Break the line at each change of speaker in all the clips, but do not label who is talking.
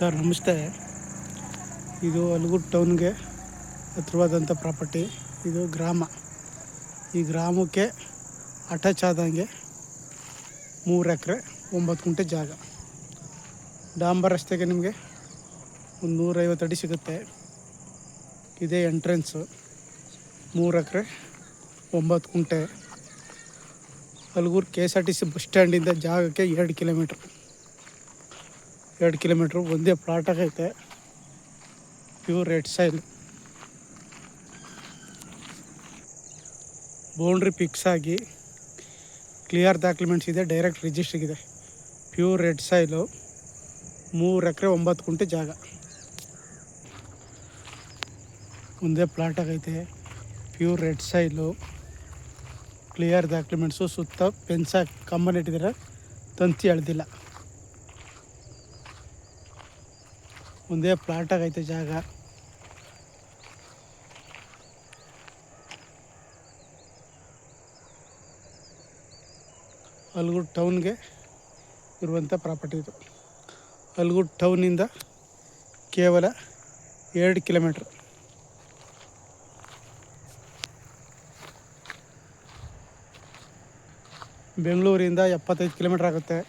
Sir ನಮಸ್ತೆ. ಇದು Alagur ಟೌನ್ಗೆ ಹತ್ತಿರವಾದಂಥ property. ಇದು ಗ್ರಾಮ. ಈ ಗ್ರಾಮಕ್ಕೆ ಅಟ್ಯಾಚ್ ಆದಂಗೆ 3 ಎಕರೆ 9 ಗುಂಟೆ ಜಾಗ. ಡಾಂಬರ್ ರಸ್ತೆಗೆ ನಿಮಗೆ ಒಂದು 150 ಅಡಿ ಸಿಗುತ್ತೆ. ಇದೇ ಎಂಟ್ರೆನ್ಸು. 3 ಎಕರೆ 9 ಗುಂಟೆ. ಅಲಗೂರು KSRTC ಬಸ್ ಸ್ಟ್ಯಾಂಡಿಂದ ಜಾಗಕ್ಕೆ 2 ಕಿಲೋಮೀಟ್ರು ಒಂದೇ ಪ್ಲಾಟಾಗೈತೆ. Pure red soil. Boundary fix ಆಗಿ ಕ್ಲಿಯರ್ ಡಾಕ್ಯುಮೆಂಟ್ಸ್ ಇದೆ. ಡೈರೆಕ್ಟ್ ರಿಜಿಸ್ಟ್ರಿಗಿದೆ. Pure red soil. 3 ಎಕರೆ 9 ಗುಂಟೆ ಜಾಗ. ಒಂದೇ ಪ್ಲಾಟಾಗೈತೆ. Pure red soil. Clear documents. ಸುತ್ತ ಫೆನ್ಸ್ ಕಂಬ ನೆಟ್ಟಿದ್ದಾರೆ. ತಂತಿ ಎಳ್ದಿಲ್ಲ. ಒಂದೇ ಪ್ಲಾಟಾಗೈತೆ ಜಾಗ. ಅಲಗೂರು ಟೌನ್ಗೆ ಇರುವಂಥ ಪ್ರಾಪರ್ಟಿ ಇದು. ಅಲಗೂರು ಟೌನಿಂದ ಕೇವಲ 2 ಕಿಲೋಮೀಟ್ರ್. ಬೆಂಗಳೂರಿಂದ 75 ಕಿಲೋಮೀಟ್ರ್ ಆಗುತ್ತೆ.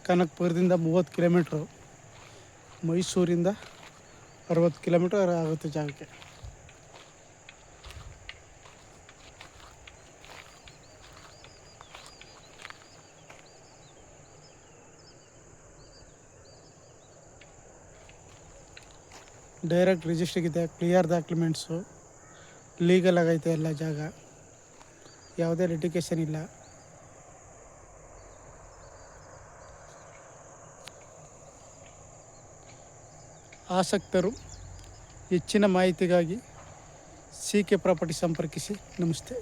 ಕನಕಪುರದಿಂದ 30 ಕಿಲೋಮೀಟ್ರು. ಮೈಸೂರಿಂದ 60 ಕಿಲೋಮೀಟರ್ ಆಗುತ್ತೆ ಜಾಗಕ್ಕೆ. ಡೈರೆಕ್ಟ್ ರಿಜಿಸ್ಟ್ರಿಗಿದೆ. Clear documents. ಲೀಗಲ್ ಆಗೈತೆ ಎಲ್ಲ ಜಾಗ. ಯಾವುದೇ ಲಿಟಿಗೇಷನ್ ಇಲ್ಲ. ಆಸಕ್ತರು ಹೆಚ್ಚಿನ ಮಾಹಿತಿಗಾಗಿ CK ಪ್ರಾಪರ್ಟಿ ಸಂಪರ್ಕಿಸಿ. ನಮಸ್ತೆ.